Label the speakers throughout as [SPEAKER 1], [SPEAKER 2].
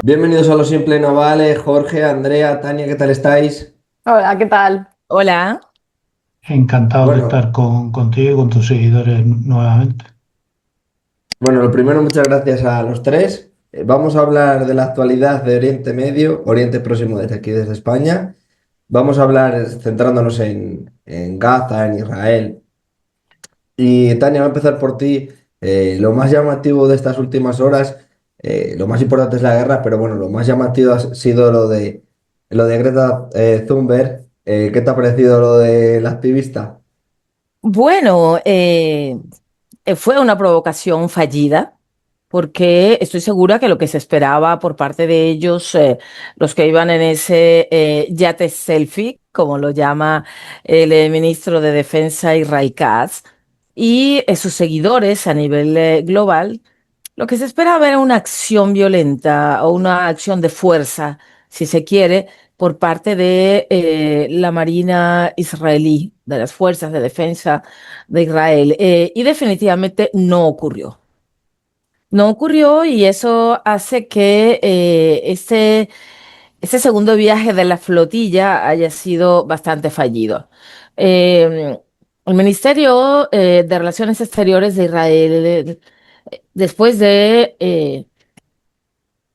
[SPEAKER 1] Bienvenidos a Los Simple No Vale, Jorge, Andrea, Tania, ¿qué tal estáis?
[SPEAKER 2] Hola, ¿qué tal?
[SPEAKER 3] Hola.
[SPEAKER 4] Encantado de
[SPEAKER 1] Bueno,
[SPEAKER 4] estar contigo y con tus seguidores nuevamente.
[SPEAKER 1] bueno, lo primero, muchas gracias a los tres. Vamos a hablar de la actualidad de Oriente Medio, Oriente Próximo desde aquí, desde España. Vamos a hablar centrándonos en Gaza, en Israel. Y Tania, voy a empezar por ti. Lo más llamativo de estas últimas horas, lo más importante es la guerra, pero bueno, lo más llamativo ha sido lo de Greta Thunberg. ¿Qué te ha parecido lo del activista?
[SPEAKER 3] Bueno, fue una provocación fallida porque estoy segura que lo que se esperaba por parte de ellos, los que iban en ese yate selfie, como lo llama el ministro de Defensa Israel Katz, y sus seguidores a nivel global, lo que se esperaba era una acción violenta o una acción de fuerza, si se quiere, por parte de la Marina israelí, de las fuerzas de defensa de Israel. Y definitivamente no ocurrió. No ocurrió y eso hace que este segundo viaje de la flotilla haya sido bastante fallido. Eh, el Ministerio de Relaciones Exteriores de Israel, después de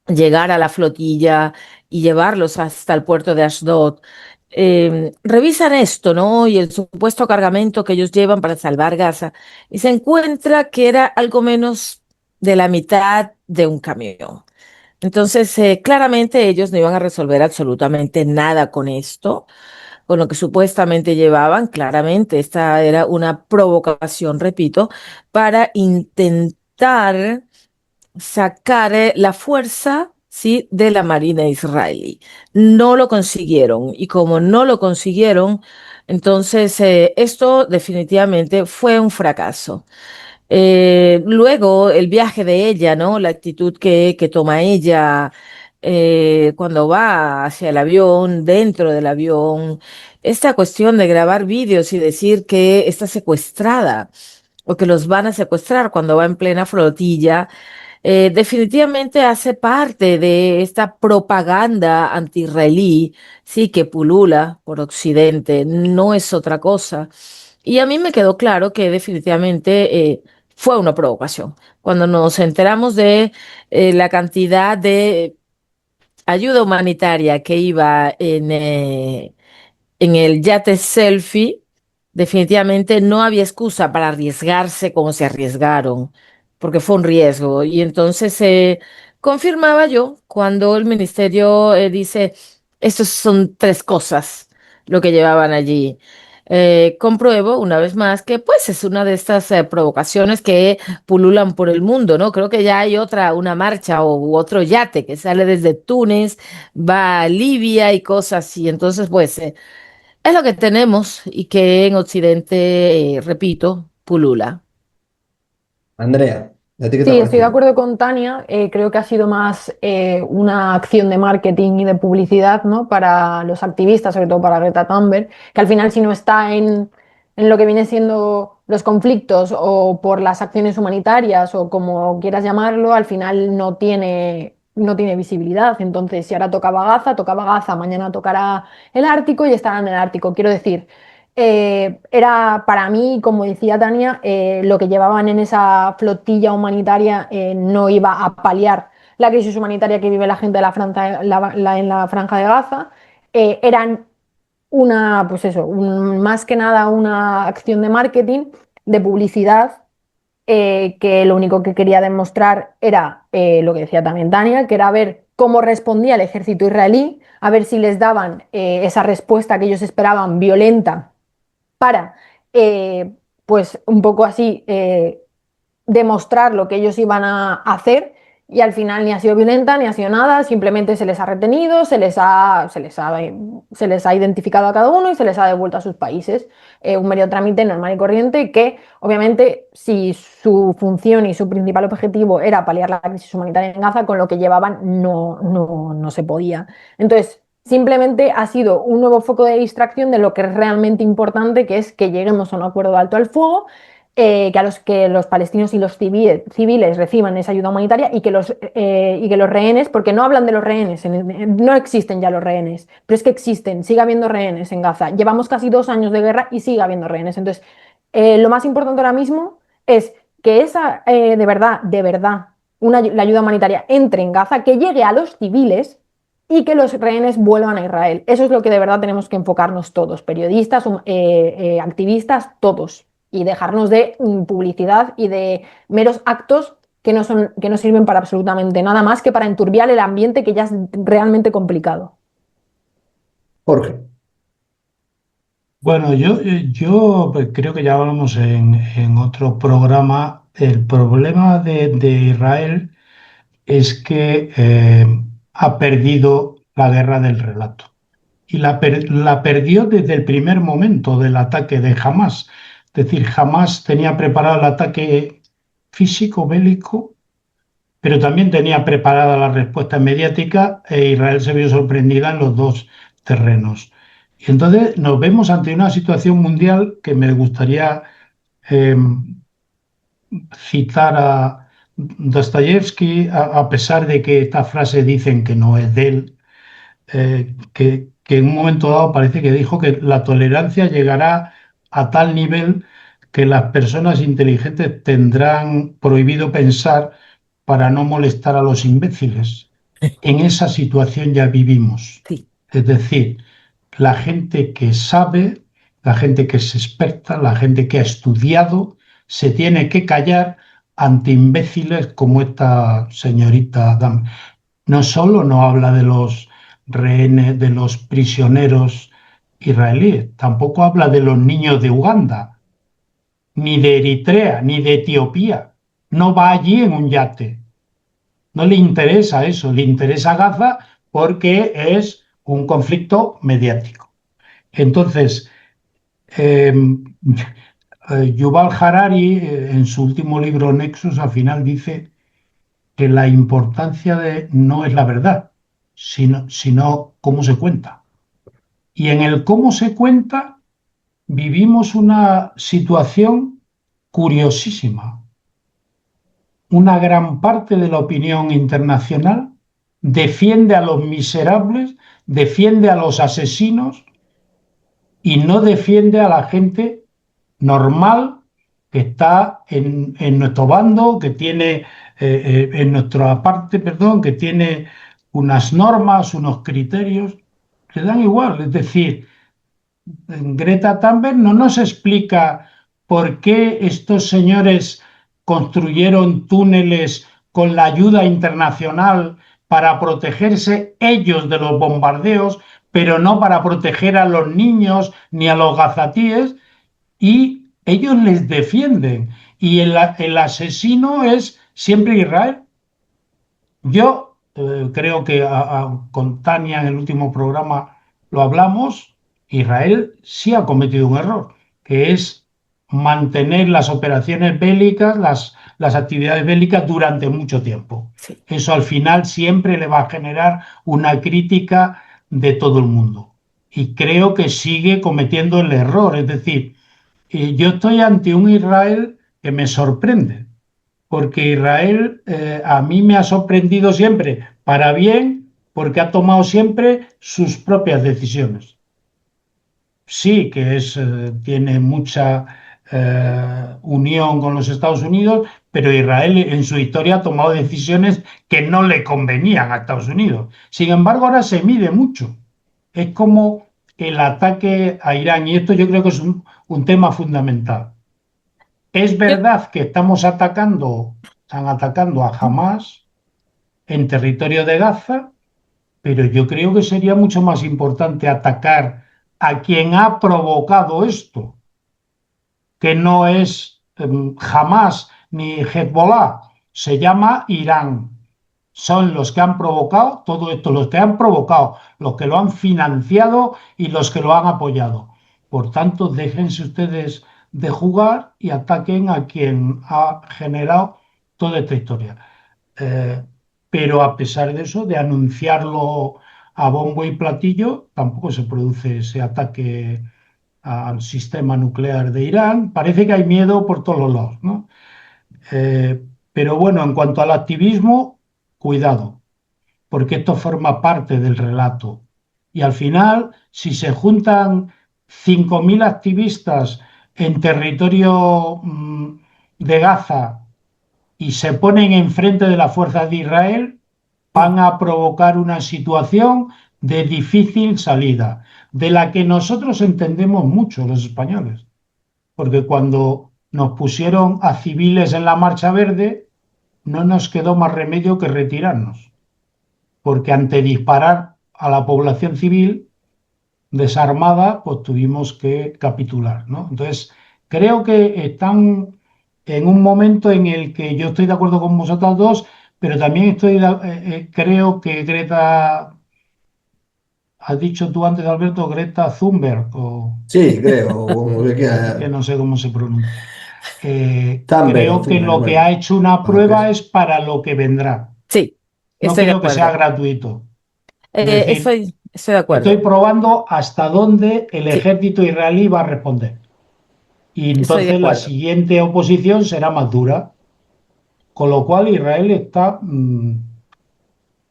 [SPEAKER 3] llegar a la flotilla y llevarlos hasta el puerto de Ashdod. Revisan esto, ¿no? Y el supuesto cargamento que ellos llevan para salvar Gaza, y se encuentra que era algo menos de la mitad de un camión. Entonces, claramente ellos no iban a resolver absolutamente nada con esto, con lo que supuestamente llevaban. Claramente, esta era una provocación, repito, para intentar sacar la fuerza, ¿sí?, de la Marina israelí. No lo consiguieron y como no lo consiguieron, entonces esto definitivamente fue un fracaso. Luego el viaje de ella, ¿no? La actitud que toma ella cuando va hacia el avión, dentro del avión, esta cuestión de grabar vídeos y decir que está secuestrada o que los van a secuestrar cuando va en plena flotilla, definitivamente hace parte de esta propaganda anti-israelí, sí, que pulula por Occidente, no es otra cosa. Y a mí me quedó claro que definitivamente fue una provocación. Cuando nos enteramos de la cantidad de ayuda humanitaria que iba en el yate selfie, definitivamente no había excusa para arriesgarse como se arriesgaron, porque fue un riesgo. Y entonces confirmaba yo cuando el ministerio dice, estos son tres cosas lo que llevaban allí. Compruebo una vez más que pues es una de estas provocaciones que pululan por el mundo, ¿no? Creo que ya hay otra, una marcha o u otro yate que sale desde Túnez, va a Libia y cosas así. Entonces, pues es lo que tenemos y que en Occidente, repito, pulula.
[SPEAKER 1] Andrea, ¿a ti qué te ha
[SPEAKER 2] Sí, estoy de
[SPEAKER 1] parecido?
[SPEAKER 2] acuerdo con Tania. Creo que ha sido más una acción de marketing y de publicidad, ¿no? Para los activistas, sobre todo para Greta Thunberg, que al final si no está en lo que viene siendo los conflictos o por las acciones humanitarias o como quieras llamarlo, al final no tiene visibilidad. Entonces, si ahora tocaba Gaza, mañana tocará el Ártico y estará en el Ártico. Quiero decir, era para mí, como decía Tania, lo que llevaban en esa flotilla humanitaria no iba a paliar la crisis humanitaria que vive la gente de en la franja de Gaza. Eran pues eso, más que nada una acción de marketing, de publicidad, que lo único que quería demostrar era lo que decía también Tania, que era ver cómo respondía el ejército israelí, a ver si les daban esa respuesta que ellos esperaban, violenta para, pues un poco así, demostrar lo que ellos iban a hacer y al final ni ha sido violenta ni ha sido nada, simplemente se les ha retenido, se les ha identificado a cada uno y se les ha devuelto a sus países. Un mero trámite normal y corriente que, obviamente, si su función y su principal objetivo era paliar la crisis humanitaria en Gaza, con lo que llevaban no se podía. Entonces, simplemente ha sido un nuevo foco de distracción de lo que es realmente importante, que es que lleguemos a un acuerdo de alto al fuego que los palestinos y los civiles reciban esa ayuda humanitaria y que los rehenes, porque no hablan de los rehenes, no existen ya los rehenes, pero es que existen, sigue habiendo rehenes en Gaza. Llevamos casi 2 años de guerra y sigue habiendo rehenes. Entonces, lo más importante ahora mismo es que de verdad, la ayuda humanitaria entre en Gaza, que llegue a los civiles y que los rehenes vuelvan a Israel. Eso es lo que de verdad tenemos que enfocarnos todos, periodistas, activistas, todos, y dejarnos de publicidad y de meros actos que no sirven para absolutamente nada más que para enturbiar el ambiente que ya es realmente complicado.
[SPEAKER 1] Jorge.
[SPEAKER 4] Bueno, yo pues, creo que ya hablamos en otro programa. El problema de Israel es que ha perdido la guerra del relato. Y la perdió desde el primer momento del ataque de Hamás. Es decir, Hamás tenía preparado el ataque físico, bélico, pero también tenía preparada la respuesta mediática e Israel se vio sorprendida en los dos terrenos. Y entonces nos vemos ante una situación mundial que me gustaría eh, citar a Dostoyevsky, a pesar de que esta frase dicen que no es de él, que en un momento dado parece que dijo que la tolerancia llegará a tal nivel que las personas inteligentes tendrán prohibido pensar para no molestar a los imbéciles. En esa situación ya vivimos.
[SPEAKER 3] Sí,
[SPEAKER 4] Es decir, la gente que sabe, la gente que es experta, la gente que ha estudiado, se tiene que callar ante imbéciles como esta señorita Dam. No solo no habla de los rehenes, de los prisioneros israelíes, tampoco habla de los niños de Uganda, ni de Eritrea, ni de Etiopía. No va allí en un yate. No le interesa eso, le interesa Gaza porque es un conflicto mediático. Entonces, eh, Yuval Harari, en su último libro Nexus, al final dice que la importancia no es la verdad, sino cómo se cuenta. Y en el cómo se cuenta vivimos una situación curiosísima. Una gran parte de la opinión internacional defiende a los miserables, defiende a los asesinos y no defiende a la gente normal que está en nuestro bando, que tiene en nuestra parte, perdón, que tiene unas normas, unos criterios, que dan igual. Es decir, Greta Thunberg no nos explica por qué estos señores construyeron túneles con la ayuda internacional para protegerse ellos de los bombardeos, pero no para proteger a los niños ni a los gazatíes, y ellos les defienden. Y el asesino es siempre Israel. Yo creo que con Tania en el último programa lo hablamos. Israel sí ha cometido un error, que es mantener las operaciones bélicas, las actividades bélicas durante mucho tiempo.
[SPEAKER 3] sí.
[SPEAKER 4] Eso al final siempre le va a generar una crítica de todo el mundo. Y creo que sigue cometiendo el error. Es decir, yo estoy ante un Israel que me sorprende porque Israel a mí me ha sorprendido siempre, para bien, porque ha tomado siempre sus propias decisiones. Sí, que tiene mucha unión con los Estados Unidos, pero Israel en su historia ha tomado decisiones que no le convenían a Estados Unidos. Sin embargo, ahora se mide mucho. Es como el ataque a Irán, y esto yo creo que es un tema fundamental. Es
[SPEAKER 3] Yo-
[SPEAKER 4] verdad que están atacando a Hamás en territorio de Gaza, pero yo creo que sería mucho más importante atacar a quien ha provocado esto, que no es Hamás ni Hezbollah, se llama Irán. Son los que han provocado todo esto, los que han provocado, los que lo han financiado y los que lo han apoyado. Por tanto, déjense ustedes de jugar y ataquen a quien ha generado toda esta historia. Eh, pero a pesar de eso, de anunciarlo a bombo y platillo, tampoco se produce ese ataque al sistema nuclear de Irán. Parece que hay miedo por todos los lados, ¿no? Pero bueno, en cuanto al activismo, cuidado, porque esto forma parte del relato. Y al final, si se juntan 5.000 activistas en territorio de Gaza y se ponen enfrente de las fuerzas de Israel, van a provocar una situación de difícil salida, de la que nosotros entendemos mucho los españoles, porque cuando nos pusieron a civiles en la Marcha Verde, no nos quedó más remedio que retirarnos, porque ante disparar a la población civil desarmada, pues tuvimos que capitular, ¿no? Entonces, creo que están en un momento en el que yo estoy de acuerdo con vosotros dos, pero también creo que Greta, has dicho tú antes, Alberto, Greta Thunberg, o
[SPEAKER 1] Sí, creo, como que
[SPEAKER 4] es que
[SPEAKER 1] queda.
[SPEAKER 4] no sé cómo se pronuncia.
[SPEAKER 1] Thunberg o
[SPEAKER 4] Creo que
[SPEAKER 1] Thunberg,
[SPEAKER 4] lo que
[SPEAKER 1] bueno,
[SPEAKER 4] ha hecho una
[SPEAKER 1] para lo que
[SPEAKER 4] prueba
[SPEAKER 1] es.
[SPEAKER 4] es para lo que vendrá.
[SPEAKER 3] Sí,
[SPEAKER 4] No
[SPEAKER 3] estoy de
[SPEAKER 4] creo que sea
[SPEAKER 3] acuerdo.
[SPEAKER 4] gratuito. Es decir,
[SPEAKER 3] Estoy de
[SPEAKER 4] estoy
[SPEAKER 3] acuerdo.
[SPEAKER 4] probando hasta dónde el
[SPEAKER 3] Sí,
[SPEAKER 4] ejército israelí va a responder. Y
[SPEAKER 3] estoy de
[SPEAKER 4] entonces la
[SPEAKER 3] acuerdo.
[SPEAKER 4] siguiente oposición será más dura, con lo cual Israel está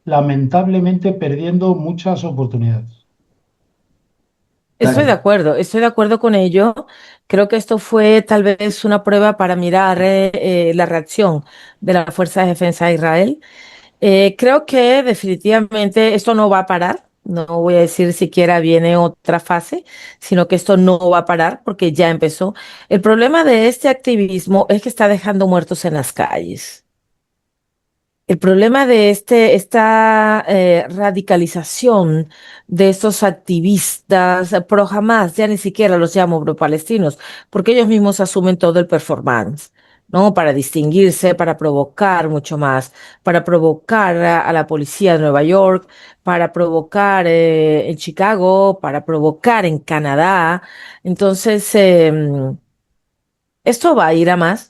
[SPEAKER 4] lamentablemente perdiendo muchas oportunidades.
[SPEAKER 1] Dale.
[SPEAKER 3] Estoy de acuerdo con ello. Creo que esto fue tal vez una prueba para mirar la reacción de la Fuerza de Defensa de Israel. Creo que definitivamente esto no va a parar. No voy a decir siquiera viene otra fase, sino que esto no va a parar porque ya empezó. El problema de este activismo es que está dejando muertos en las calles. El problema de esta radicalización de estos activistas pro Hamas, ya ni siquiera los llamo pro palestinos, porque ellos mismos asumen todo el performance, ¿no? Para distinguirse, para provocar mucho más, para provocar a la policía de Nueva York, para provocar en Chicago, para provocar en Canadá. Entonces, esto va a ir a más.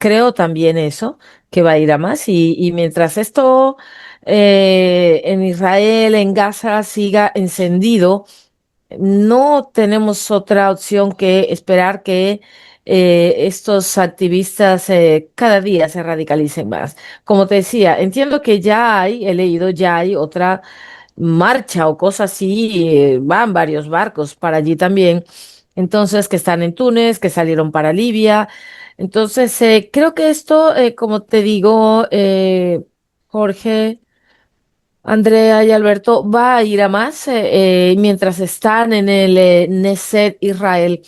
[SPEAKER 3] Creo también eso, que va a ir a más. Y mientras esto en Israel, en Gaza, siga encendido, no tenemos otra opción que esperar que estos activistas cada día se radicalicen más. Como te decía, entiendo que ya hay, he leído, ya hay otra marcha o cosas así, van varios barcos para allí también. Entonces, que están en Túnez, que salieron para Libia. Entonces, creo que esto, como te digo, Jorge, Andrea y Alberto, va a ir a más mientras están en el Neset Israel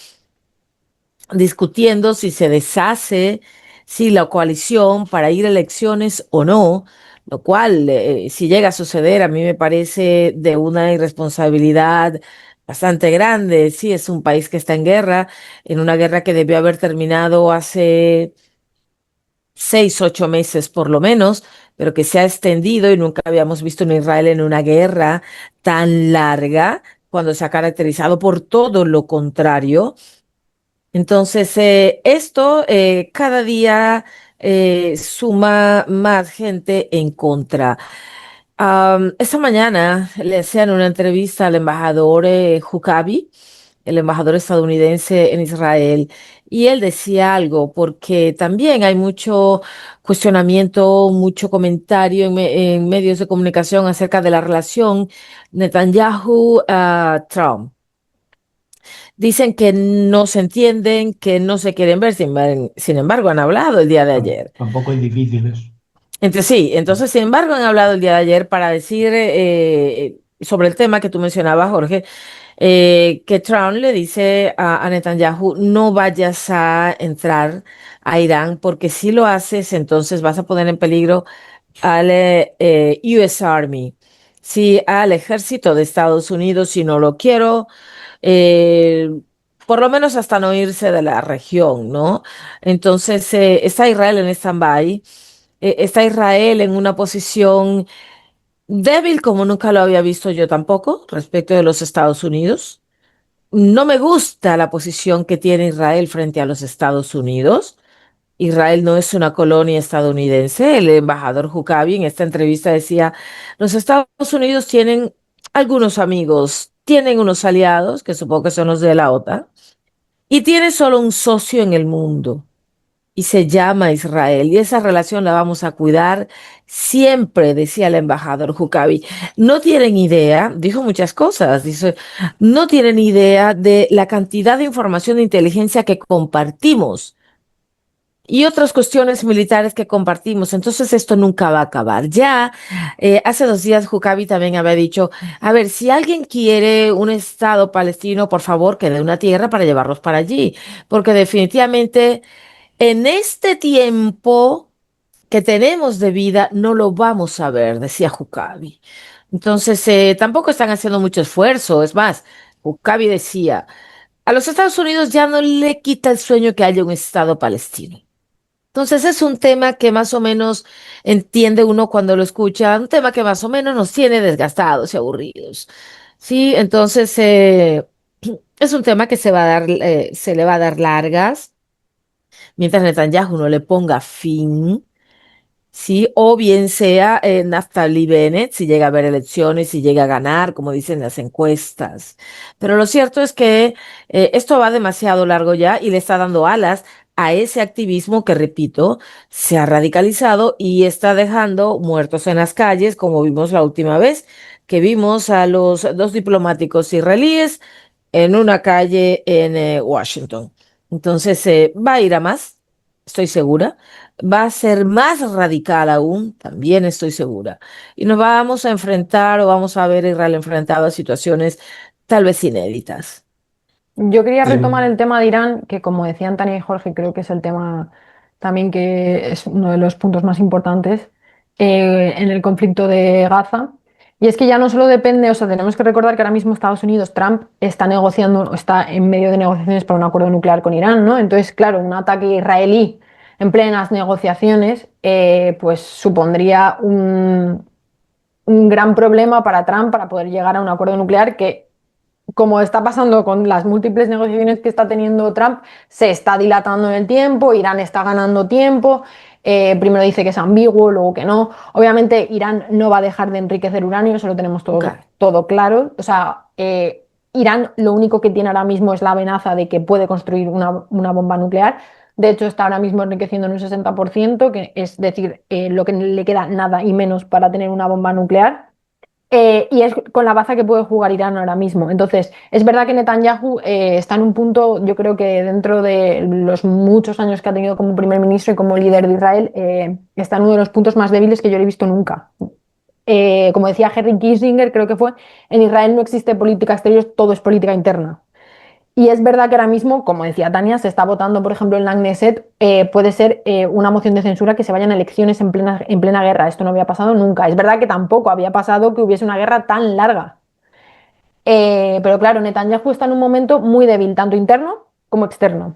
[SPEAKER 3] discutiendo si se deshace, si la coalición para ir a elecciones o no, lo cual, si llega a suceder, a mí me parece de una irresponsabilidad bastante grande. Sí, es un país que está en una guerra que debió haber terminado hace 6, 8 meses por lo menos, pero que se ha extendido y nunca habíamos visto en Israel en una guerra tan larga, cuando se ha caracterizado por todo lo contrario. Entonces, esto cada día suma más gente en contra. Esta mañana le hacían una entrevista al embajador Huckabee, el embajador estadounidense en Israel, y él decía algo, porque también hay mucho cuestionamiento, mucho comentario en medios de comunicación acerca de la relación Netanyahu-Trump. Dicen que no se entienden, que no se quieren ver, sin embargo, han hablado el día de ayer.
[SPEAKER 4] Tampoco es difícil eso.
[SPEAKER 3] Entonces, sin embargo, han hablado el día de ayer para decir sobre el tema que tú mencionabas, Jorge, que Trump le dice a Netanyahu, no vayas a entrar a Irán, porque si lo haces, entonces vas a poner en peligro al US Army, sí, al ejército de Estados Unidos, si no lo quiero eh, por lo menos hasta no irse de la región, ¿no? Entonces, está Israel en stand-by, está Israel en una posición débil como nunca lo había visto yo tampoco respecto de los Estados Unidos. No me gusta la posición que tiene Israel frente a los Estados Unidos. Israel no es una colonia estadounidense. El embajador Huckabee en esta entrevista decía, los Estados Unidos tienen algunos amigos tienen unos aliados, que supongo que son los de la OTAN, y tiene solo un socio en el mundo, y se llama Israel. Y esa relación la vamos a cuidar siempre, decía el embajador Huckabee. No tienen idea, dijo muchas cosas, dice, no tienen idea de la cantidad de información de inteligencia que compartimos y otras cuestiones militares que compartimos. Entonces esto nunca va a acabar. Ya hace 2 días Huckabee también había dicho, a ver, si alguien quiere un Estado palestino, por favor, que dé una tierra para llevarlos para allí, porque definitivamente en este tiempo que tenemos de vida no lo vamos a ver, decía Huckabee. Entonces tampoco están haciendo mucho esfuerzo. Es más, Huckabee decía, a los Estados Unidos ya no le quita el sueño que haya un Estado palestino. Entonces es un tema que más o menos entiende uno cuando lo escucha, un tema que más o menos nos tiene desgastados y aburridos. Sí, entonces es un tema que se le va a dar largas mientras Netanyahu no le ponga fin. Sí, o bien sea Naftali Bennett, si llega a haber elecciones, si llega a ganar, como dicen las encuestas. Pero lo cierto es que esto va demasiado largo ya y le está dando alas a ese activismo que, repito, se ha radicalizado y está dejando muertos en las calles, como vimos la última vez, que vimos a los 2 diplomáticos israelíes en una calle en Washington. Entonces, va a ir a más, estoy segura. Va a ser más radical aún, también estoy segura. Y nos vamos a enfrentar o vamos a ver a Israel enfrentado a situaciones tal vez inéditas.
[SPEAKER 2] Yo quería retomar
[SPEAKER 1] Em,
[SPEAKER 2] el tema de Irán, que como decían Tania y Jorge, creo que es el tema también que es uno de los puntos más importantes en el conflicto de Gaza. Y es que ya no solo depende, o sea, tenemos que recordar que ahora mismo Estados Unidos, Trump, está negociando, está en medio de negociaciones para un acuerdo nuclear con Irán, ¿no? Entonces, claro, un ataque israelí en plenas negociaciones, pues supondría un gran problema para Trump para poder llegar a un acuerdo nuclear que, como está pasando con las múltiples negociaciones que está teniendo Trump, se está dilatando en el tiempo, Irán está ganando tiempo, primero dice que es ambiguo, luego que no. Obviamente Irán no va a dejar de enriquecer uranio, eso lo tenemos todo,
[SPEAKER 3] Nunca.
[SPEAKER 2] todo claro. O sea, Irán lo único que tiene ahora mismo es la amenaza de que puede construir una bomba nuclear. De hecho, está ahora mismo enriqueciendo en un 60%, que es decir, lo que le queda nada y menos para tener una bomba nuclear. Y es con la baza que puede jugar Irán ahora mismo. Entonces, es verdad que Netanyahu está en un punto, yo creo que dentro de los muchos años que ha tenido como primer ministro y como líder de Israel, está en uno de los puntos más débiles que yo le he visto nunca. Como decía Henry Kissinger, creo que fue, en Israel no existe política exterior, todo es política interna. Y es verdad que ahora mismo, como decía Tania, se está votando, por ejemplo, en la Knesset, puede ser una moción de censura que se vayan a elecciones en plena guerra. Esto no había pasado nunca. Es verdad que tampoco había pasado que hubiese una guerra tan larga. Pero claro, Netanyahu está en un momento muy débil, tanto interno como externo.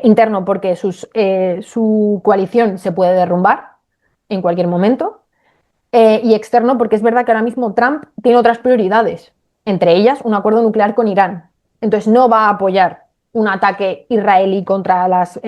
[SPEAKER 2] Interno porque su coalición se puede derrumbar en cualquier momento. Y externo porque es verdad que ahora mismo Trump tiene otras prioridades, entre ellas un acuerdo nuclear con Irán. Entonces no va a apoyar un ataque israelí contra las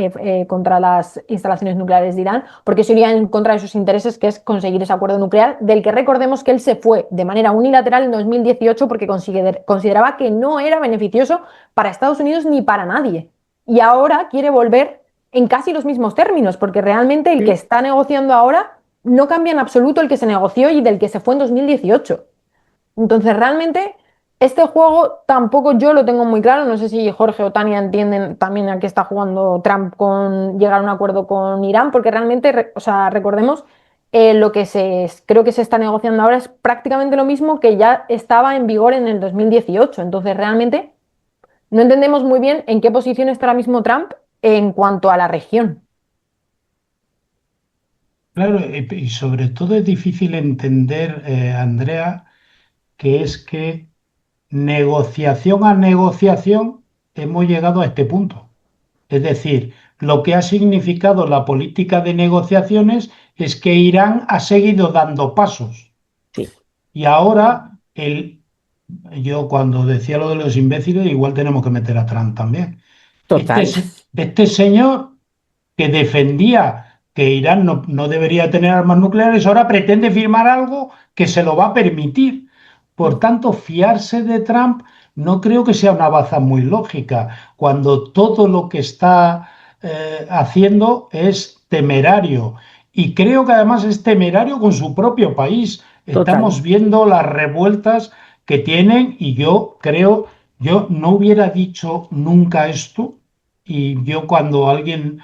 [SPEAKER 2] instalaciones nucleares de Irán, porque eso iría en contra de sus intereses, que es conseguir ese acuerdo nuclear, del que recordemos que él se fue de manera unilateral en 2018 porque consideraba que no era beneficioso para Estados Unidos ni para nadie. Y ahora quiere volver en casi los mismos términos, porque realmente el que está negociando ahora no cambia en absoluto el que se negoció y del que se fue en 2018. Entonces, realmente, este juego tampoco yo lo tengo muy claro. No sé si Jorge o Tania entienden también a qué está jugando Trump con llegar a un acuerdo con Irán, porque realmente, o sea, recordemos, lo que creo que se está negociando ahora es prácticamente lo mismo que ya estaba en vigor en el 2018. Entonces, realmente, no entendemos muy bien en qué posición está ahora mismo Trump en cuanto a la región.
[SPEAKER 4] Claro, y sobre todo es difícil entender, Andrea, que es que negociación a negociación hemos llegado a este punto. Es decir, lo que ha significado la política de negociaciones es que Irán ha seguido dando pasos.
[SPEAKER 3] Sí,
[SPEAKER 4] Y ahora, yo cuando decía lo de los imbéciles, igual tenemos que meter a Trump también. Este,
[SPEAKER 3] total.
[SPEAKER 4] este señor que defendía que Irán no debería tener armas nucleares, ahora pretende firmar algo que se lo va a permitir. Por tanto, fiarse de Trump no creo que sea una baza muy lógica, cuando todo lo que está haciendo es temerario. Y creo que además es temerario con su propio país. Estamos
[SPEAKER 3] Total.
[SPEAKER 4] viendo las revueltas que tienen y yo creo, yo no hubiera dicho nunca esto y yo cuando alguien,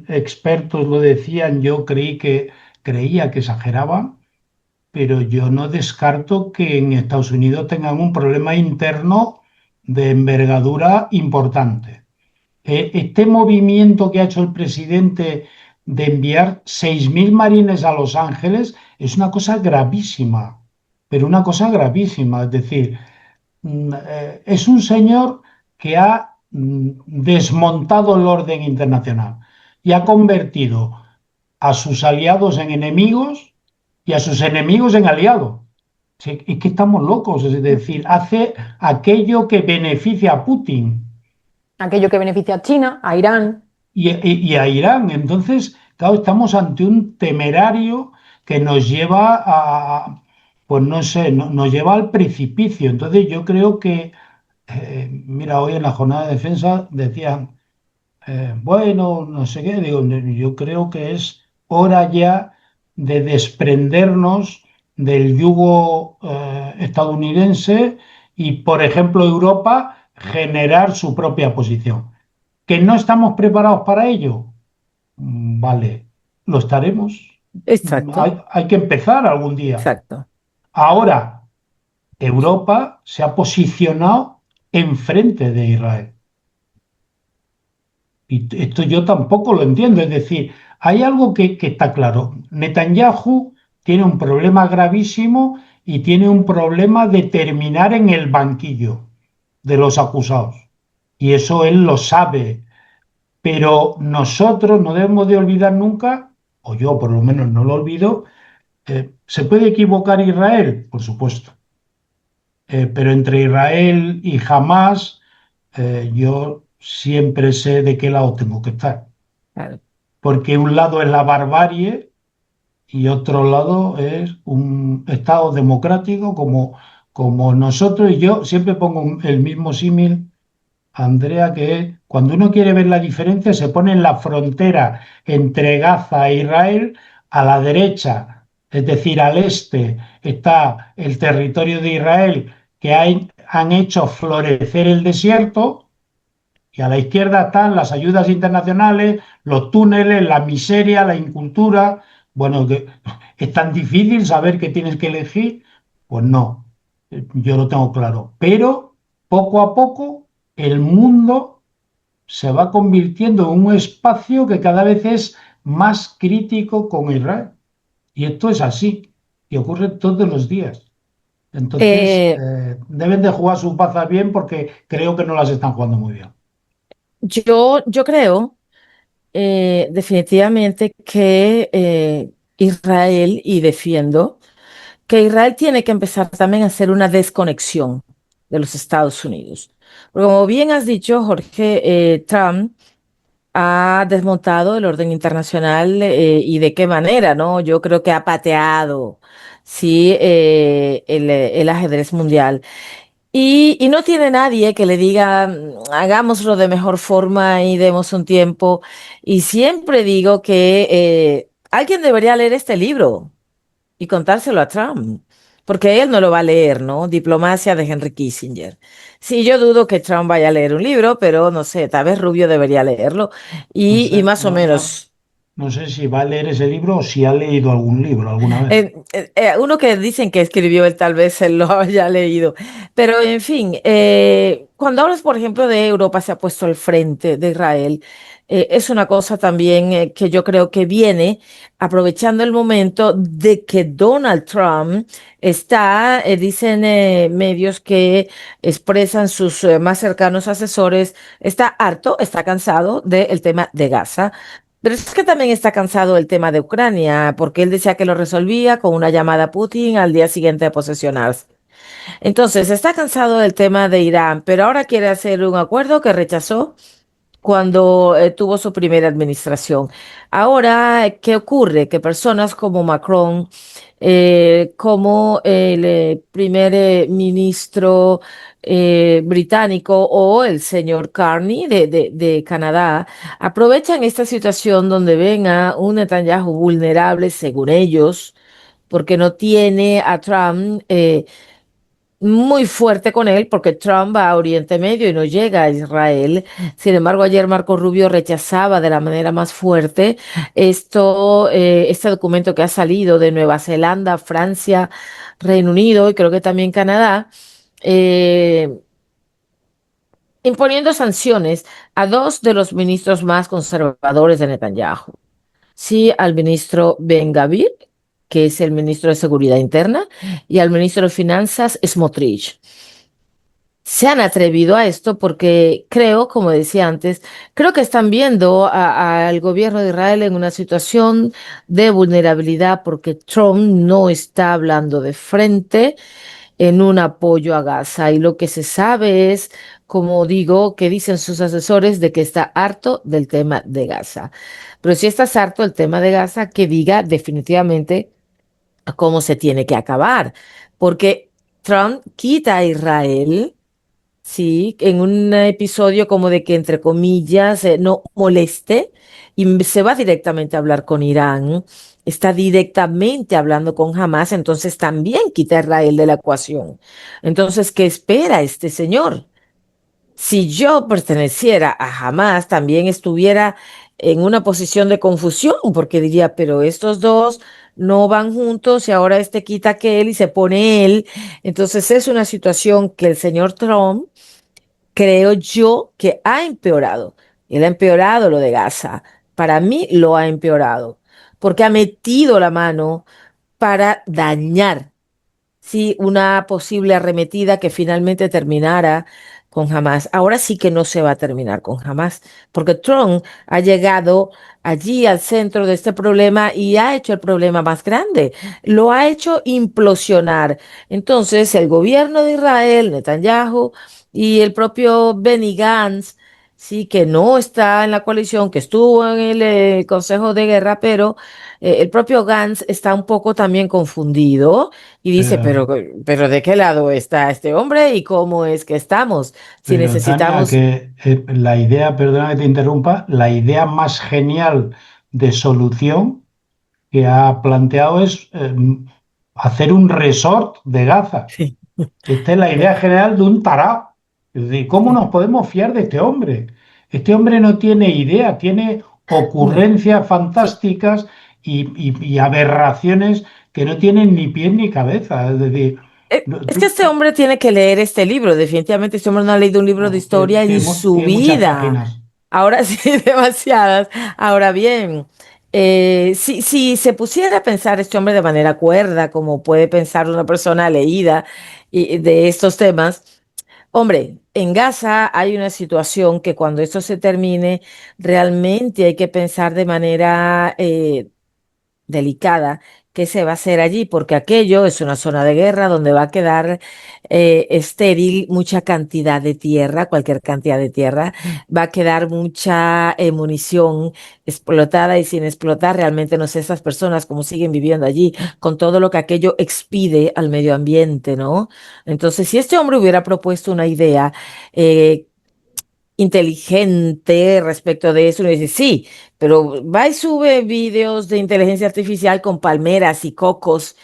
[SPEAKER 4] expertos lo decían, yo creía que exageraban, pero yo no descarto que en Estados Unidos tengan un problema interno de envergadura importante. Este movimiento que ha hecho el presidente de enviar 6.000 marines a Los Ángeles es una cosa gravísima, pero una cosa gravísima. Es decir, es un señor que ha desmontado el orden internacional y ha convertido a sus aliados en enemigos y a sus enemigos en aliados. Sí, es que estamos locos, es decir, hace aquello que beneficia a Putin
[SPEAKER 2] Aquello que beneficia a China, a Irán.
[SPEAKER 4] y a Irán. Entonces, claro, estamos ante un temerario que nos lleva pues no sé, nos lleva al precipicio. Entonces, yo creo que, mira, hoy en la jornada de defensa decían, bueno, no sé qué, digo, yo creo que es hora ya de desprendernos del yugo estadounidense y, por ejemplo, Europa generar su propia posición. ¿Que no estamos preparados para ello? Vale, lo estaremos.
[SPEAKER 3] Exacto,
[SPEAKER 4] Hay que empezar algún día.
[SPEAKER 3] exacto.
[SPEAKER 4] Ahora, Europa se ha posicionado enfrente de Israel. Y esto yo tampoco lo entiendo. Es decir, hay algo que está claro. Netanyahu tiene un problema gravísimo y tiene un problema de terminar en el banquillo de los acusados. Y eso él lo sabe. Pero nosotros no debemos de olvidar nunca, o yo por lo menos no lo olvido, ¿se puede equivocar Israel? Por supuesto. Pero entre Israel y Hamás, yo siempre sé de qué lado tengo que estar.
[SPEAKER 3] Claro.
[SPEAKER 4] Porque un lado es la barbarie y otro lado es un Estado democrático como nosotros. Y yo siempre pongo el mismo símil, Andrea, que es cuando uno quiere ver la diferencia, se pone en la frontera entre Gaza e Israel, a la derecha, es decir, al este, está el territorio de Israel que han hecho florecer el desierto, y a la izquierda están las ayudas internacionales, los túneles, la miseria, la incultura. Bueno, ¿es tan difícil saber qué tienes que elegir? Pues no, yo lo tengo claro. Pero poco a poco el mundo se va convirtiendo en un espacio que cada vez es más crítico con Israel. Y esto es así, y ocurre todos los días. Entonces,
[SPEAKER 3] Eh,
[SPEAKER 4] deben de jugar sus bazas bien porque creo que no las están jugando muy bien.
[SPEAKER 3] yo creo definitivamente que Israel, y defiendo, que Israel tiene que empezar también a hacer una desconexión de los Estados Unidos. Porque como bien has dicho, Jorge, Trump ha desmontado el orden internacional y de qué manera, ¿no? Yo creo que ha pateado, sí, el ajedrez mundial. Y no tiene nadie que le diga, hagámoslo de mejor forma y demos un tiempo. Y siempre digo que alguien debería leer este libro y contárselo a Trump, porque él no lo va a leer, ¿no? Diplomacia de Henry Kissinger. Sí, yo dudo que Trump vaya a leer un libro, pero no sé, tal vez Rubio debería leerlo.
[SPEAKER 4] No
[SPEAKER 3] Y
[SPEAKER 4] sé,
[SPEAKER 3] más o menos.
[SPEAKER 4] no sé si va a leer ese libro o si ha leído algún libro alguna vez.
[SPEAKER 3] Uno que dicen que escribió él, tal vez él lo haya leído. Pero en fin, cuando hablas, por ejemplo, de Europa se ha puesto al frente de Israel, es una cosa también que yo creo que viene aprovechando el momento de que Donald Trump está, dicen medios que expresan sus más cercanos asesores, está harto, está cansado del tema de Gaza. Pero es que también está cansado el tema de Ucrania, porque él decía que lo resolvía con una llamada a Putin al día siguiente de posesionarse. Entonces, está cansado del tema de Irán, pero ahora quiere hacer un acuerdo que rechazó cuando tuvo su primera administración. Ahora, ¿qué ocurre? Que personas como Macron, como el primer ministro británico o el señor Carney de Canadá, aprovechan esta situación donde ven a un Netanyahu vulnerable, según ellos, porque no tiene a Trump muy fuerte con él, porque Trump va a Oriente Medio y no llega a Israel. Sin embargo, ayer Marco Rubio rechazaba de la manera más fuerte este documento que ha salido de Nueva Zelanda, Francia, Reino Unido y creo que también Canadá, eh, imponiendo sanciones a dos de los ministros más conservadores de Netanyahu. Sí, al ministro Ben-Gvir, que es el ministro de Seguridad Interna, y al ministro de Finanzas, Smotrich. Se han atrevido a esto porque creo, como decía antes, creo que están viendo al gobierno de Israel en una situación de vulnerabilidad porque Trump no está hablando de frente en un apoyo a Gaza. Y lo que se sabe es, como digo, que dicen sus asesores de que está harto del tema de Gaza. Pero si estás harto del tema de Gaza, que diga definitivamente cómo se tiene que acabar. Porque Trump quita a Israel. Sí, en un episodio como de que, entre comillas, no moleste y se va directamente a hablar con Irán, está directamente hablando con Hamas, entonces también quita a Israel de la ecuación. Entonces, ¿qué espera este señor? Si yo perteneciera a Hamas, también estuviera en una posición de confusión, porque diría, pero estos dos no van juntos y ahora este quita aquel y se pone él. Entonces es una situación que el señor Trump creo yo que ha empeorado. Él ha empeorado lo de Gaza. Para mí lo ha empeorado, porque ha metido la mano para dañar, sí, una posible arremetida que finalmente terminara con Hamas. Ahora sí que no se va a terminar con Hamas, porque Trump ha llegado allí al centro de este problema y ha hecho el problema más grande, lo ha hecho implosionar. Entonces, el gobierno de Israel, Netanyahu, y el propio Benny Gantz, sí, que no está en la coalición, que estuvo en el Consejo de Guerra, pero el propio Gantz está un poco también confundido y dice,
[SPEAKER 4] Eh,
[SPEAKER 3] pero ¿de qué lado está este hombre y cómo es que estamos? Si
[SPEAKER 4] pero Tania,
[SPEAKER 3] necesitamos,
[SPEAKER 4] que la idea, perdona que te interrumpa, la idea más genial de solución que ha planteado es hacer un resort de Gaza.
[SPEAKER 3] sí,
[SPEAKER 4] Esta es la idea general de un tarao. Es decir, ¿cómo
[SPEAKER 3] sí,
[SPEAKER 4] nos podemos fiar de este hombre? Este hombre no tiene idea, tiene
[SPEAKER 3] no,
[SPEAKER 4] ocurrencias
[SPEAKER 3] sí.
[SPEAKER 4] fantásticas y aberraciones que no tienen ni pies ni cabeza. Es decir,
[SPEAKER 3] Es que este hombre tiene que leer este libro. Definitivamente este hombre no ha leído un libro de
[SPEAKER 4] no,
[SPEAKER 3] historia en su
[SPEAKER 4] tiene muchas
[SPEAKER 3] vida.
[SPEAKER 4] páginas.
[SPEAKER 3] Ahora sí, demasiadas. Ahora bien, si se pusiera a pensar este hombre de manera cuerda, como puede pensar una persona leída de estos temas, hombre, en Gaza hay una situación que cuando esto se termine, realmente hay que pensar de manera delicada qué se va a hacer allí, porque aquello es una zona de guerra donde va a quedar estéril mucha cantidad de tierra, cualquier cantidad de tierra, va a quedar mucha munición explotada y sin explotar. Realmente no sé esas personas cómo siguen viviendo allí con todo lo que aquello expide al medio ambiente, ¿no? Entonces, si este hombre hubiera propuesto una idea, inteligente respecto de eso. Y dice, sí, pero va y sube videos de inteligencia artificial con palmeras y cocos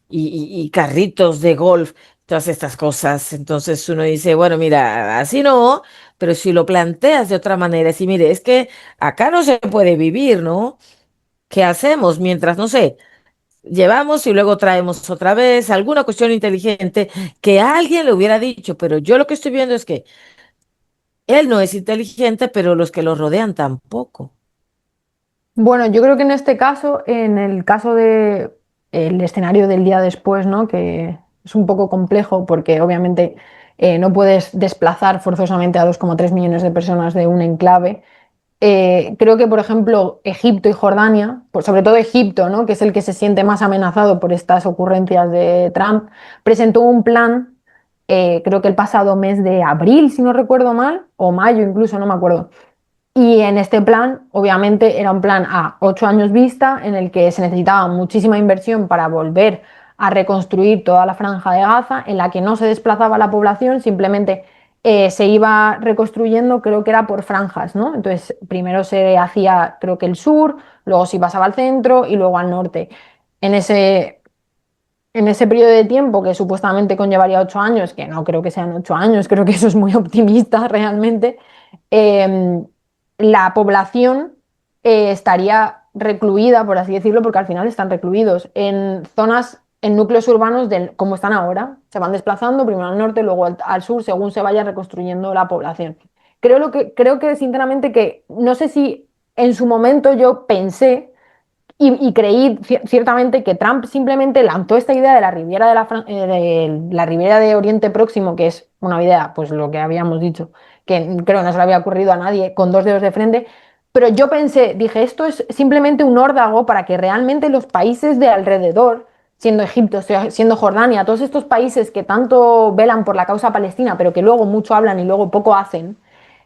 [SPEAKER 3] y carritos de golf, todas estas cosas. Entonces uno dice, bueno, mira, así no, pero si lo planteas de otra manera, si mire, es que acá no se puede vivir, ¿no? ¿Qué hacemos mientras, no sé, llevamos y luego traemos otra vez alguna cuestión inteligente que alguien le hubiera dicho? Pero yo lo que estoy viendo es que él no es inteligente, pero los que lo rodean tampoco.
[SPEAKER 2] Bueno, yo creo que en este caso, en el caso de el escenario del día después, ¿no? Que es un poco complejo porque obviamente no puedes desplazar forzosamente a 2,3 millones de personas de un enclave. Creo que, por ejemplo, Egipto y Jordania, sobre todo Egipto, ¿no? Que es el que se siente más amenazado por estas ocurrencias de Trump, presentó un plan, creo que el pasado mes de abril, si no recuerdo mal, o mayo incluso, no me acuerdo, Y en este plan, obviamente, era un plan a 8 años vista, en el que se necesitaba muchísima inversión para volver a reconstruir toda la franja de Gaza, en la que no se desplazaba la población, simplemente se iba reconstruyendo, creo que era por franjas, ¿no? Entonces, primero se hacía, creo que el sur, luego se pasaba al centro y luego al norte. En ese periodo de tiempo, que supuestamente conllevaría 8 años, que no creo que sean 8 años, creo que eso es muy optimista realmente, eh, la población estaría recluida, por así decirlo, porque al final están recluidos en zonas, en núcleos urbanos como están ahora. Se van desplazando primero al norte, luego al sur, según se vaya reconstruyendo la población. Creo que sinceramente que no sé si en su momento yo pensé y creí ciertamente que Trump simplemente lanzó esta idea de la Riviera de la Riviera de Oriente Próximo, que es una idea, pues lo que habíamos dicho, que creo que no se le había ocurrido a nadie con dos dedos de frente, pero yo pensé, dije, esto es simplemente un órdago para que realmente los países de alrededor, siendo Egipto, siendo Jordania, todos estos países que tanto velan por la causa palestina, pero que luego mucho hablan y luego poco hacen,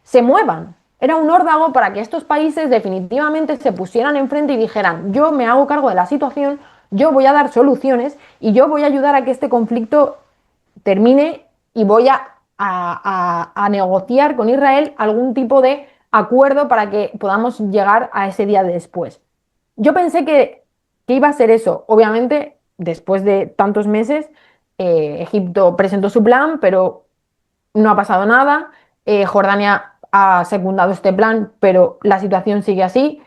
[SPEAKER 2] se muevan. Era un órdago para que estos países definitivamente se pusieran enfrente y dijeran, yo me hago cargo de la situación, yo voy a dar soluciones y yo voy a ayudar a que este conflicto termine y voy a negociar con Israel algún tipo de acuerdo para que podamos llegar a ese día de después. Yo pensé que iba a ser eso. Obviamente, después de tantos meses, Egipto presentó su plan, pero no ha pasado nada. Jordania ha secundado este plan, pero la situación sigue así.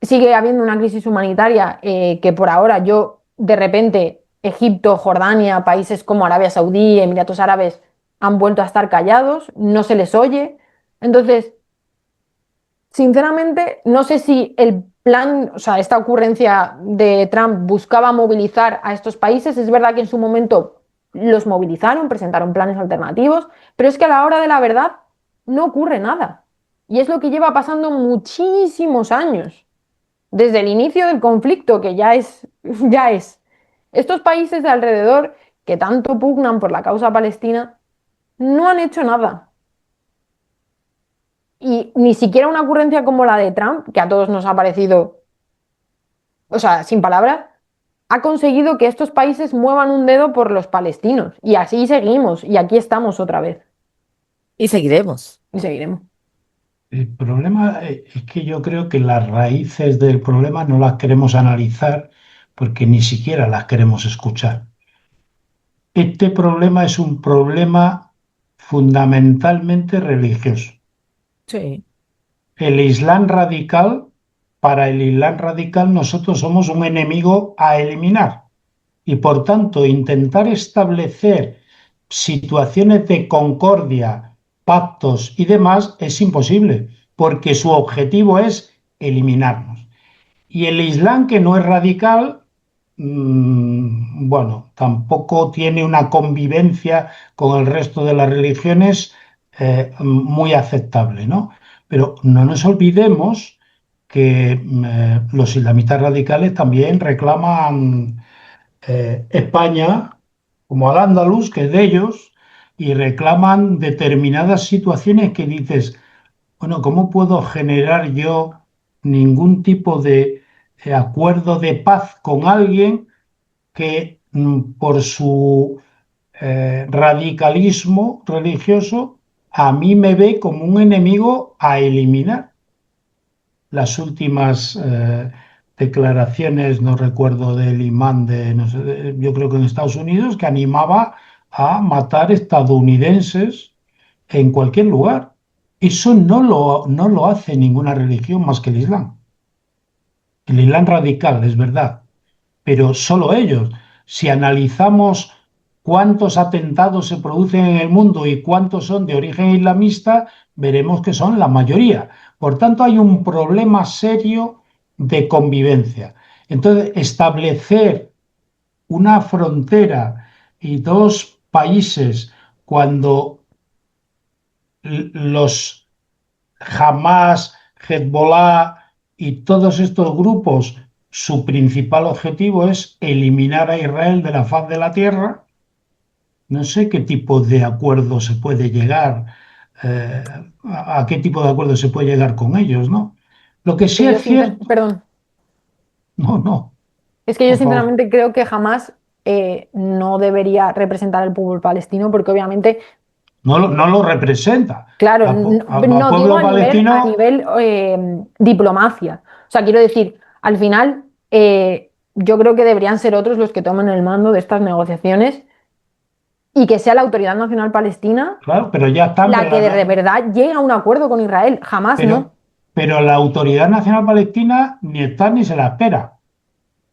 [SPEAKER 2] Sigue habiendo una crisis humanitaria que por ahora yo, de repente, Egipto, Jordania, países como Arabia Saudí, Emiratos Árabes, han vuelto a estar callados, no se les oye. Entonces, sinceramente, no sé si el plan, o sea, esta ocurrencia de Trump buscaba movilizar a estos países. Es verdad que en su momento los movilizaron, presentaron planes alternativos, pero es que a la hora de la verdad no ocurre nada. Y es lo que lleva pasando muchísimos años, desde el inicio del conflicto, que ya es, ya es. Estos países de alrededor que tanto pugnan por la causa palestina no han hecho nada. Y ni siquiera una ocurrencia como la de Trump, que a todos nos ha parecido, o sea, sin palabras, ha conseguido que estos países muevan un dedo por los palestinos. Y así seguimos, y aquí estamos otra vez,
[SPEAKER 3] Y seguiremos.
[SPEAKER 2] y seguiremos.
[SPEAKER 4] El problema es que yo creo que las raíces del problema no las queremos analizar porque ni siquiera las queremos escuchar. Este problema es un problema fundamentalmente religioso.
[SPEAKER 3] Sí.
[SPEAKER 4] El Islam radical, para el Islam radical nosotros somos un enemigo a eliminar y por tanto intentar establecer situaciones de concordia, pactos y demás es imposible porque su objetivo es eliminarnos. Y el Islam que no es radical, bueno, tampoco tiene una convivencia con el resto de las religiones muy aceptable, ¿no? Pero no nos olvidemos que los islamistas radicales también reclaman España como al-Ándalus, que es de ellos, y reclaman determinadas situaciones que dices, bueno, ¿cómo puedo generar yo ningún tipo de acuerdo de paz con alguien que por su radicalismo religioso a mí me ve como un enemigo a eliminar? Las últimas declaraciones, no recuerdo del imán de, no sé, yo creo que en Estados Unidos, que animaba a matar estadounidenses en cualquier lugar. Eso no lo hace ninguna religión más que el Islam. El Islam radical, es verdad, pero solo ellos. Si analizamos cuántos atentados se producen en el mundo y cuántos son de origen islamista, veremos que son la mayoría. Por tanto, hay un problema serio de convivencia. Entonces, establecer una frontera y dos países cuando los Hamas, Hezbollah y todos estos grupos, su principal objetivo es eliminar a Israel de la faz de la tierra. No sé qué tipo de acuerdo se puede llegar eh, a qué tipo de acuerdo se puede llegar con ellos, ¿no? Lo que sí
[SPEAKER 2] Que yo,
[SPEAKER 4] es cierto,
[SPEAKER 2] perdón,
[SPEAKER 4] no, no,
[SPEAKER 2] es que yo
[SPEAKER 4] por favor,
[SPEAKER 2] sinceramente creo que jamás no debería representar al pueblo palestino porque obviamente,
[SPEAKER 4] no lo representa.
[SPEAKER 2] claro,
[SPEAKER 4] A
[SPEAKER 2] no digo
[SPEAKER 4] pueblo
[SPEAKER 2] a
[SPEAKER 4] palestino,
[SPEAKER 2] nivel diplomacia. O sea, quiero decir, al final yo creo que deberían ser otros los que tomen el mando de estas negociaciones y que sea la Autoridad Nacional Palestina
[SPEAKER 4] claro, pero ya están,
[SPEAKER 2] la que de verdad llegue a un acuerdo con Israel. Jamás no.
[SPEAKER 4] pero, pero la Autoridad Nacional Palestina ni está ni se la espera.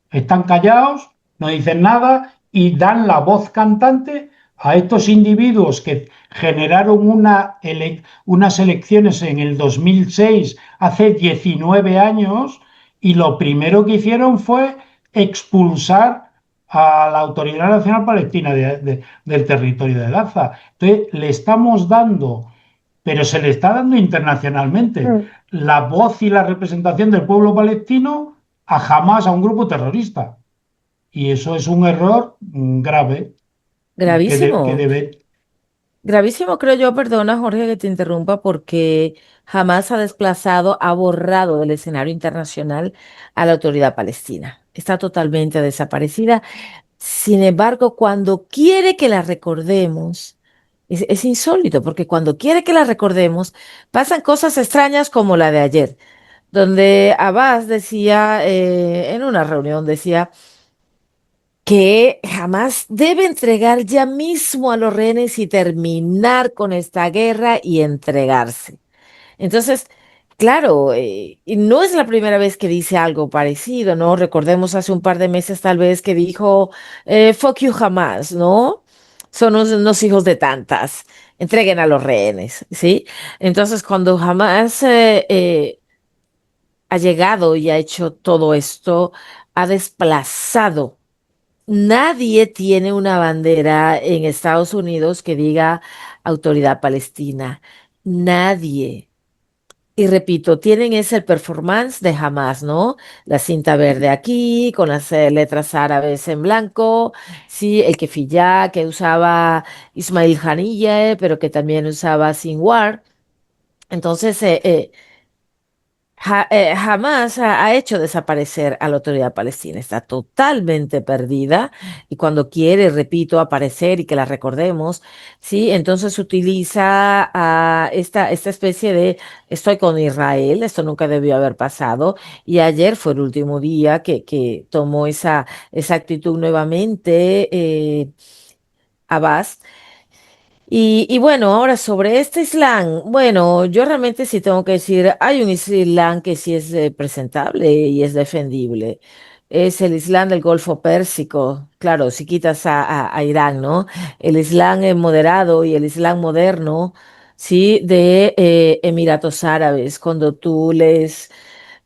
[SPEAKER 4] Están callados, no dicen nada y dan la voz cantante a estos individuos que generaron unas elecciones en el 2006, hace 19 años, y lo primero que hicieron fue expulsar a la Autoridad Nacional Palestina del territorio de Gaza. Entonces, le estamos dando, pero se le está dando internacionalmente,
[SPEAKER 2] Mm.
[SPEAKER 4] la voz y la representación del pueblo palestino a jamás a un grupo terrorista. Y eso es un error grave que
[SPEAKER 3] Gravísimo.
[SPEAKER 4] debe.
[SPEAKER 3] Gravísimo, creo yo, perdona Jorge que te interrumpa, porque jamás ha desplazado, ha borrado del escenario internacional a la autoridad palestina. Está totalmente desaparecida. Sin embargo, cuando quiere que la recordemos, es insólito, porque cuando quiere que la recordemos, pasan cosas extrañas como la de ayer, donde Abbas decía, en una reunión, decía que jamás debe entregar ya mismo a los rehenes y terminar con esta guerra y entregarse. Entonces, claro, y no es la primera vez que dice algo parecido, ¿no? Recordemos hace un par de meses tal vez que dijo, fuck you jamás, ¿no? Son unos hijos de tantas, entreguen a los rehenes, ¿sí? Entonces, cuando jamás ha llegado y ha hecho todo esto, ha desplazado. Nadie tiene una bandera en Estados Unidos que diga Autoridad Palestina. Nadie. Y repito, tienen ese performance de Hamas, ¿no? La cinta verde aquí, con las letras árabes en blanco, sí, el kefiyá que usaba Ismail Haniyeh, pero que también usaba Sinwar. Entonces, jamás ha hecho desaparecer a la autoridad palestina, está totalmente perdida y cuando quiere, repito, aparecer y que la recordemos, sí, entonces utiliza esta especie de estoy con Israel, esto nunca debió haber pasado y ayer fue el último día que tomó esa actitud nuevamente. Abbas. Y bueno, ahora sobre este Islam, bueno, yo realmente sí tengo que decir, hay un Islam que sí es presentable y es defendible. Es el Islam del Golfo Pérsico, claro, si quitas a Irán, ¿no? El Islam moderado y el Islam moderno, sí, de Emiratos Árabes. Cuando tú lees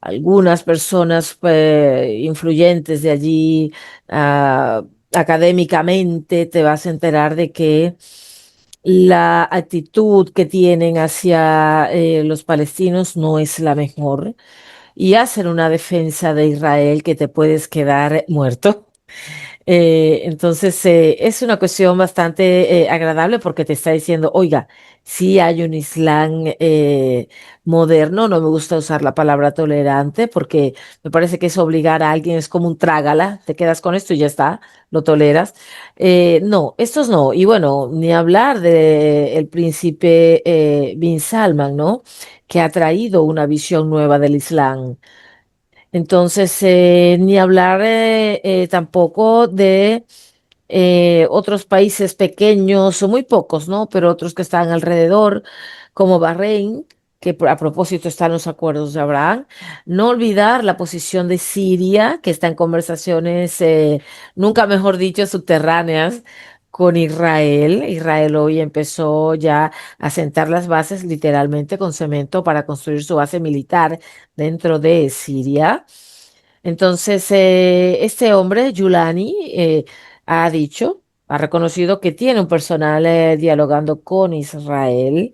[SPEAKER 3] algunas personas influyentes de allí, académicamente, te vas a enterar de que la actitud que tienen hacia los palestinos no es la mejor y hacen una defensa de Israel que te puedes quedar muerto. Entonces, es una cuestión bastante agradable porque te está diciendo, oiga, sí hay un Islam moderno, no me gusta usar la palabra tolerante porque me parece que es obligar a alguien, es como un trágala, te quedas con esto y ya está, lo toleras. No, estos no. Y bueno, ni hablar de el príncipe Bin Salman, ¿no? Que ha traído una visión nueva del Islam. Entonces, ni hablar tampoco de otros países pequeños, o muy pocos, ¿no? Pero otros que están alrededor, como Bahrein, que a propósito están los acuerdos de Abraham. No olvidar la posición de Siria, que está en conversaciones, nunca mejor dicho, subterráneas con Israel. Israel hoy empezó ya a sentar las bases literalmente con cemento para construir su base militar dentro de Siria. Entonces, este hombre, Yulani, ha dicho, ha reconocido que tiene un personal dialogando con Israel.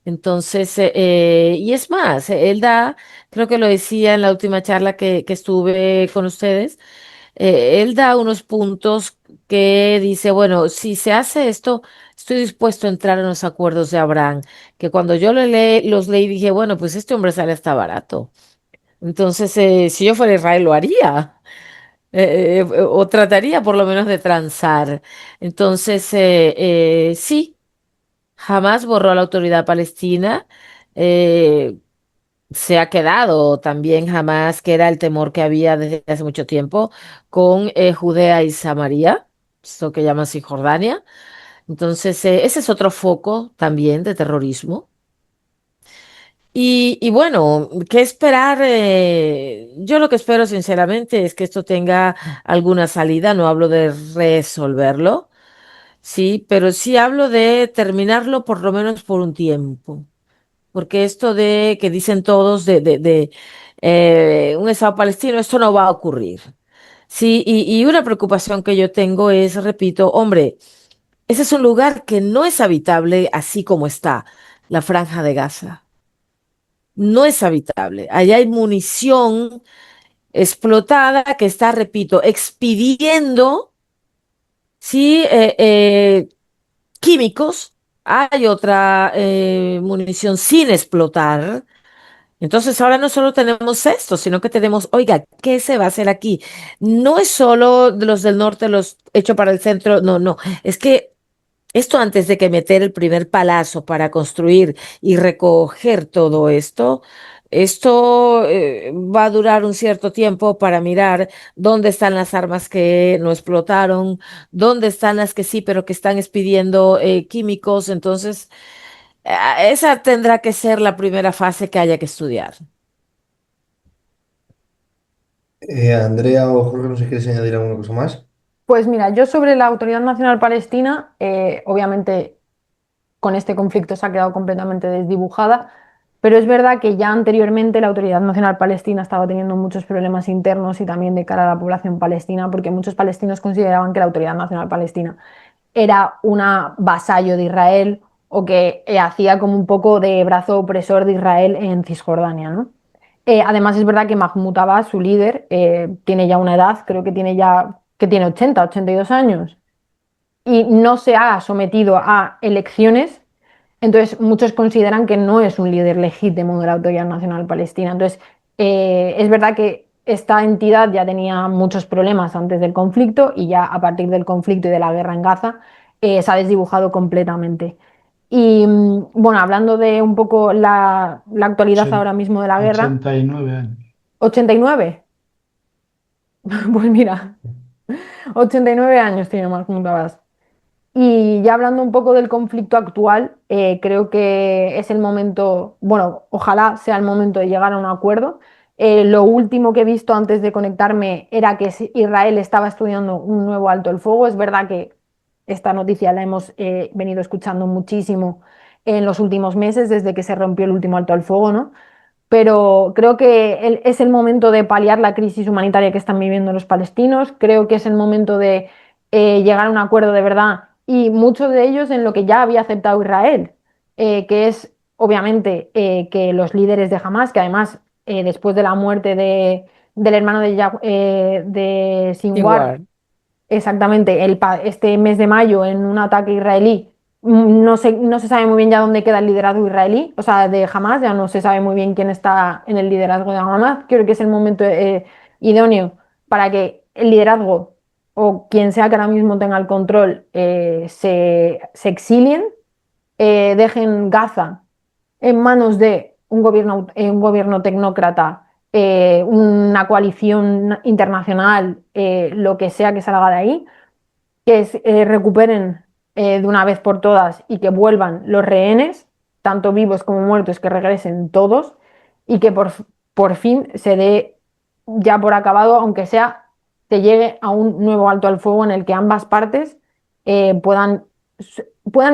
[SPEAKER 3] Entonces, y es más, él da, creo que lo decía en la última charla que estuve con ustedes, él da unos puntos que dice, bueno, si se hace esto, estoy dispuesto a entrar en los acuerdos de Abraham, que cuando yo los leí dije, bueno, pues este hombre sale hasta barato. Entonces, si yo fuera Israel, lo haría. O trataría por lo menos de transar. Entonces, sí, jamás borró a la autoridad palestina. eh, Se ha quedado también jamás, que era el temor que había desde hace mucho tiempo, con Judea y Samaria, esto que llaman Cisjordania. Entonces, ese es otro foco también de terrorismo. Y bueno, ¿qué esperar? Yo lo que espero sinceramente es que esto tenga alguna salida, no hablo de resolverlo, sí, pero sí hablo de terminarlo por lo menos por un tiempo, porque esto de que dicen todos de un Estado palestino, esto no va a ocurrir. Sí, y una preocupación que yo tengo es, repito, hombre, ese es un lugar que no es habitable así como está la Franja de Gaza. No es habitable. Allá hay munición explotada que está, repito, expidiendo, sí, químicos. Hay otra munición sin explotar. Entonces ahora no solo tenemos esto, sino que tenemos, oiga, ¿qué se va a hacer aquí? No es solo de los del norte, los hecho para el centro, no, no, es que esto antes de que meter el primer palazo para construir y recoger todo esto va a durar un cierto tiempo para mirar dónde están las armas que no explotaron, dónde están las que sí, pero que están expidiendo químicos. Entonces, esa tendrá que ser la primera fase que haya que estudiar.
[SPEAKER 1] Andrea o Jorge, no sé si quieres añadir alguna cosa más.
[SPEAKER 2] Pues mira, yo sobre la Autoridad Nacional Palestina, obviamente con este conflicto se ha quedado completamente desdibujada, pero es verdad que ya anteriormente la Autoridad Nacional Palestina estaba teniendo muchos problemas internos y también de cara a la población palestina, porque muchos palestinos consideraban que la Autoridad Nacional Palestina era una vasallo de Israel o que hacía como un poco de brazo opresor de Israel en Cisjordania, ¿no? Además es verdad que Mahmoud Abbas, su líder, tiene ya una edad, creo que tiene ya, que tiene 82 años, y no se ha sometido a elecciones, entonces muchos consideran que no es un líder legítimo de la Autoridad Nacional Palestina. Entonces, es verdad que esta entidad ya tenía muchos problemas antes del conflicto y ya a partir del conflicto y de la guerra en Gaza se ha desdibujado completamente. Y bueno, hablando de un poco la actualidad
[SPEAKER 4] Ochen-
[SPEAKER 2] ahora mismo de la guerra,
[SPEAKER 4] 89 años.
[SPEAKER 2] 89, pues mira, 89 años tiene Mahmoud Abbas. Y ya hablando un poco del conflicto actual, creo que es el momento, bueno, ojalá sea el momento de llegar a un acuerdo. Lo último que he visto antes de conectarme era que Israel estaba estudiando un nuevo alto el fuego. Es verdad que esta noticia la hemos venido escuchando muchísimo en los últimos meses, desde que se rompió el último alto el fuego, ¿no? Pero creo que es el momento de paliar la crisis humanitaria que están viviendo los palestinos, creo que es el momento de llegar a un acuerdo de verdad y muchos de ellos en lo que ya había aceptado Israel, que es obviamente que los líderes de Hamas, que además después de la muerte del hermano de Sinwar,
[SPEAKER 3] Igual.
[SPEAKER 2] exactamente, este mes de mayo en un ataque israelí. No se sabe muy bien ya dónde queda el liderazgo israelí, o sea, de Hamas, ya no se sabe muy bien quién está en el liderazgo de Hamas. Creo que es el momento idóneo para que el liderazgo o quien sea que ahora mismo tenga el control se exilien, dejen Gaza en manos de un gobierno tecnócrata, una coalición internacional, lo que sea que salga de ahí, que recuperen de una vez por todas y que vuelvan los rehenes, tanto vivos como muertos, que regresen todos y que por fin se dé ya por acabado, aunque sea se llegue a un nuevo alto al fuego en el que ambas partes puedan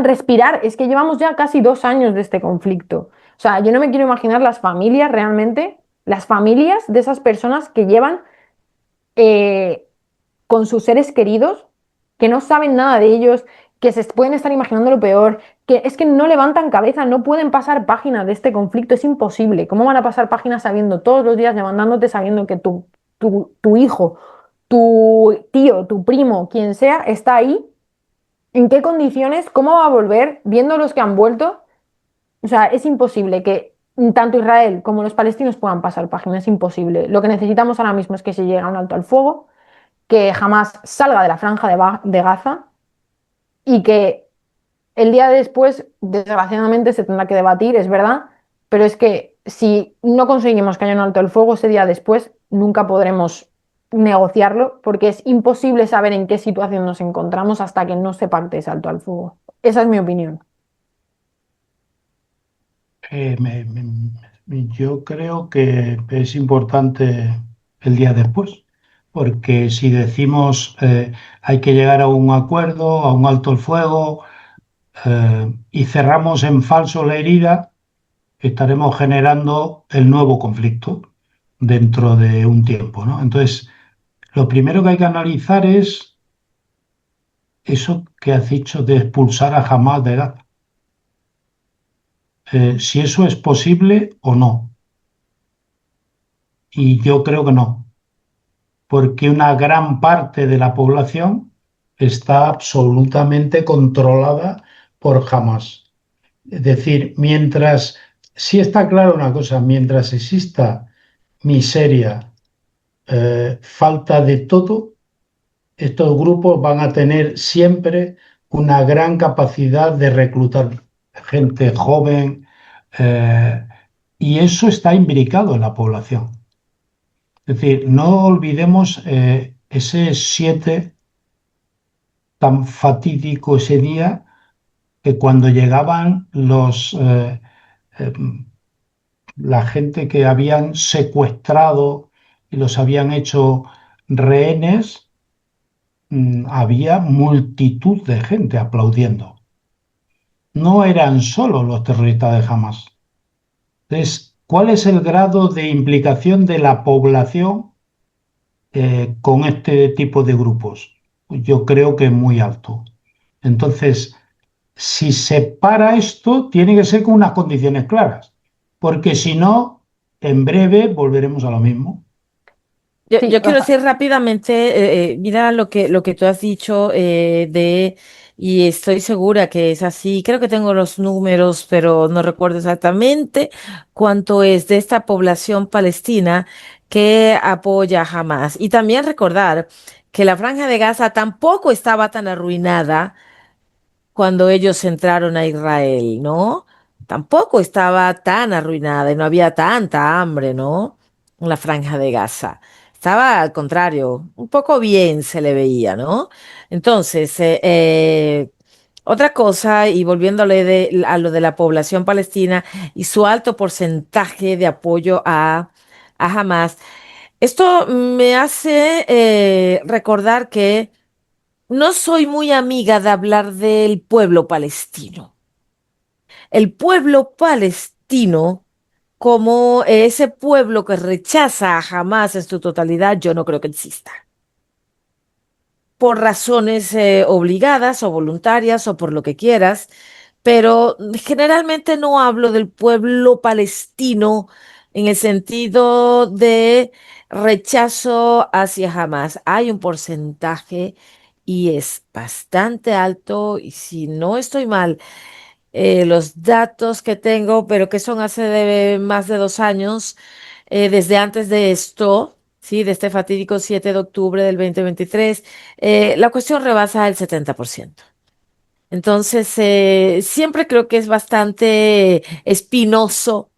[SPEAKER 2] respirar. Es que llevamos ya casi 2 años de este conflicto. O sea, yo no me quiero imaginar las familias realmente, las familias de esas personas que llevan eh, con sus seres queridos, que no saben nada de ellos, que se pueden estar imaginando lo peor, que es que no levantan cabeza, no pueden pasar páginas de este conflicto, es imposible. ¿Cómo van a pasar páginas sabiendo todos los días demandándote, sabiendo que tu hijo, tu tío, tu primo, quien sea, está ahí ¿En qué condiciones? ¿Cómo va a volver? Viendo los que han vuelto, o sea, es imposible que tanto Israel como los palestinos puedan pasar página, es imposible. Lo que necesitamos ahora mismo es que se llegue a un alto al fuego, que jamás salga de la franja de Gaza y que el día después, desgraciadamente, se tendrá que debatir, es verdad, pero es que si no conseguimos que haya un alto el fuego ese día después, nunca podremos negociarlo porque es imposible saber en qué situación nos encontramos hasta que no se pacte ese alto al fuego. Esa es mi opinión.
[SPEAKER 4] Eh, me- yo creo que es importante el día después, porque si decimos hay que llegar a un acuerdo, a un alto el fuego, y cerramos en falso la herida, estaremos generando el nuevo conflicto dentro de un tiempo, ¿no? Entonces, lo primero que hay que analizar es eso que has dicho de expulsar a Hamás de Gaza. Si eso es posible o no. Y yo creo que no, porque una gran parte de la población está absolutamente controlada por Hamas. Es decir, mientras, sí está claro una cosa, mientras exista miseria, falta de todo, estos grupos van a tener siempre una gran capacidad de reclutar gente joven, eh, y eso está imbricado en la población. Es decir, no olvidemos ese 7 tan fatídico ese día que cuando llegaban eh, la gente que habían secuestrado y los habían hecho rehenes, había multitud de gente aplaudiendo. No eran solo los terroristas de Hamas. Entonces, ¿cuál es el grado de implicación de la población con este tipo de grupos? Yo creo que es muy alto. Entonces, si se para esto, tiene que ser con unas condiciones claras, porque si no, en breve volveremos a lo mismo.
[SPEAKER 2] Sí,
[SPEAKER 3] Yo quiero decir rápidamente, mira lo que tú has dicho y estoy segura que es así. Creo que tengo los números, pero no recuerdo exactamente cuánto es de esta población palestina que apoya a Hamas. Y también recordar que la Franja de Gaza tampoco estaba tan arruinada cuando ellos entraron a Israel, ¿no? Tampoco estaba tan arruinada y no había tanta hambre, ¿no? En la Franja de Gaza. Estaba al contrario, un poco bien se le veía, ¿no? Entonces, otra cosa, y volviéndole a lo de la población palestina y su alto porcentaje de apoyo a Hamas, esto me hace recordar que no soy muy amiga de hablar del pueblo palestino. El pueblo palestino, como ese pueblo que rechaza a Hamas en su totalidad, yo no creo que exista. Por razones obligadas o voluntarias o por lo que quieras, pero generalmente no hablo del pueblo palestino en el sentido de rechazo hacia Hamas. Hay un porcentaje y es bastante alto, y si no estoy mal, los datos que tengo, pero que son hace más de 2 años, desde antes de esto, sí, de este fatídico 7 de octubre del 2023, la cuestión rebasa el 70%. Entonces, siempre creo que es bastante espinoso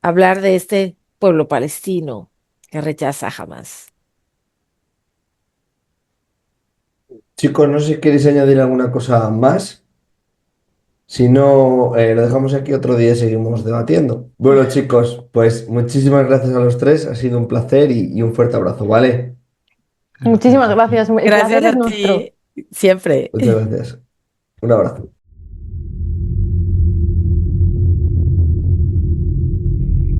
[SPEAKER 3] hablar de este pueblo palestino que rechaza jamás.
[SPEAKER 1] Chicos, no sé si queréis añadir alguna cosa más. Si no, lo dejamos aquí otro día y seguimos debatiendo. Bueno, chicos, pues muchísimas gracias a los tres. Ha sido un placer y un fuerte abrazo, ¿vale?
[SPEAKER 2] Muchísimas gracias. El
[SPEAKER 3] Gracias
[SPEAKER 2] placer es
[SPEAKER 3] a
[SPEAKER 2] nuestro.
[SPEAKER 3] ti, siempre.
[SPEAKER 1] Muchas gracias. Un abrazo.